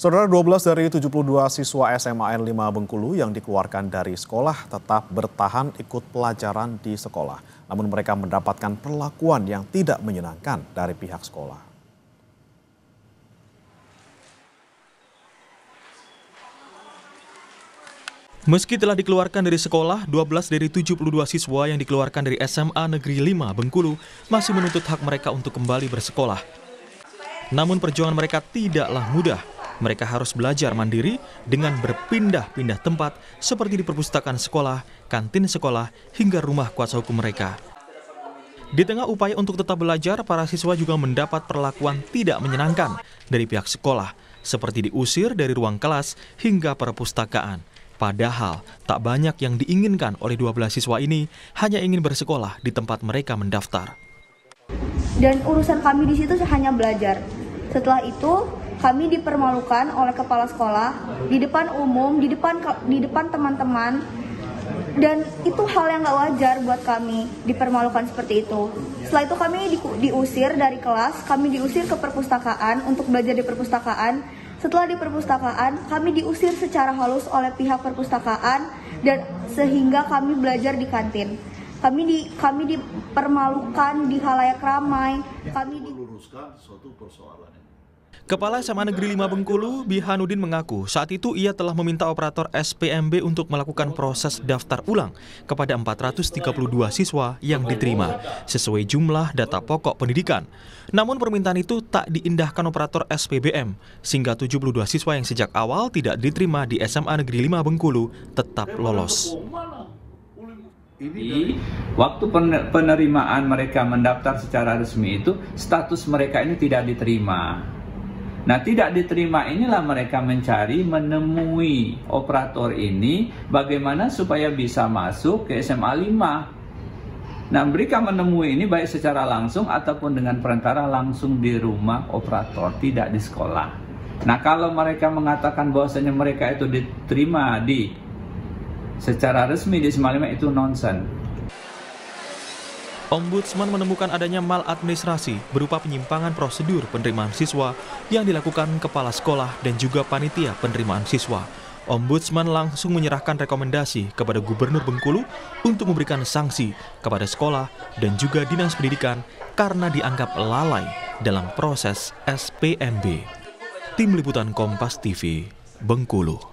Saudara, 12 dari 72 siswa SMA N5 Bengkulu yang dikeluarkan dari sekolah tetap bertahan ikut pelajaran di sekolah. Namun mereka mendapatkan perlakuan yang tidak menyenangkan dari pihak sekolah. Meski telah dikeluarkan dari sekolah, 12 dari 72 siswa yang dikeluarkan dari SMA Negeri 5 Bengkulu masih menuntut hak mereka untuk kembali bersekolah. Namun perjuangan mereka tidaklah mudah. Mereka harus belajar mandiri dengan berpindah-pindah tempat seperti di perpustakaan sekolah, kantin sekolah, hingga rumah kuasa hukum mereka. Di tengah upaya untuk tetap belajar, para siswa juga mendapat perlakuan tidak menyenangkan dari pihak sekolah, seperti diusir dari ruang kelas hingga perpustakaan. Padahal tak banyak yang diinginkan oleh 12 siswa ini, hanya ingin bersekolah di tempat mereka mendaftar. Dan urusan kami di situ hanya belajar. Setelah itu, kami dipermalukan oleh kepala sekolah di depan umum, di depan teman-teman, dan itu hal yang nggak wajar buat kami dipermalukan seperti itu. Setelah itu kami diusir dari kelas, kami diusir ke perpustakaan untuk belajar di perpustakaan. Setelah di perpustakaan, kami diusir secara halus oleh pihak perpustakaan dan sehingga kami belajar di kantin. Kami dipermalukan di khalayak ramai. Kami diluruskan suatu persoalan. Kepala SMA Negeri 5 Bengkulu, Bihanudin mengaku saat itu ia telah meminta operator SPMB untuk melakukan proses daftar ulang kepada 432 siswa yang diterima sesuai jumlah data pokok pendidikan. Namun permintaan itu tak diindahkan operator SPBM sehingga 72 siswa yang sejak awal tidak diterima di SMA Negeri 5 Bengkulu tetap lolos. Di waktu penerimaan mereka mendaftar secara resmi itu, status mereka ini tidak diterima. Nah, tidak diterima inilah mereka menemui operator ini bagaimana supaya bisa masuk ke SMA 5. Nah, mereka menemui ini baik secara langsung ataupun dengan perantara langsung di rumah operator, tidak di sekolah. Nah, kalau mereka mengatakan bahwasanya mereka itu diterima secara resmi di SMA 5, itu nonsen. Ombudsman menemukan adanya maladministrasi berupa penyimpangan prosedur penerimaan siswa yang dilakukan kepala sekolah dan juga panitia penerimaan siswa. Ombudsman langsung menyerahkan rekomendasi kepada Gubernur Bengkulu untuk memberikan sanksi kepada sekolah dan juga Dinas Pendidikan karena dianggap lalai dalam proses SPMB. Tim Liputan Kompas TV, Bengkulu.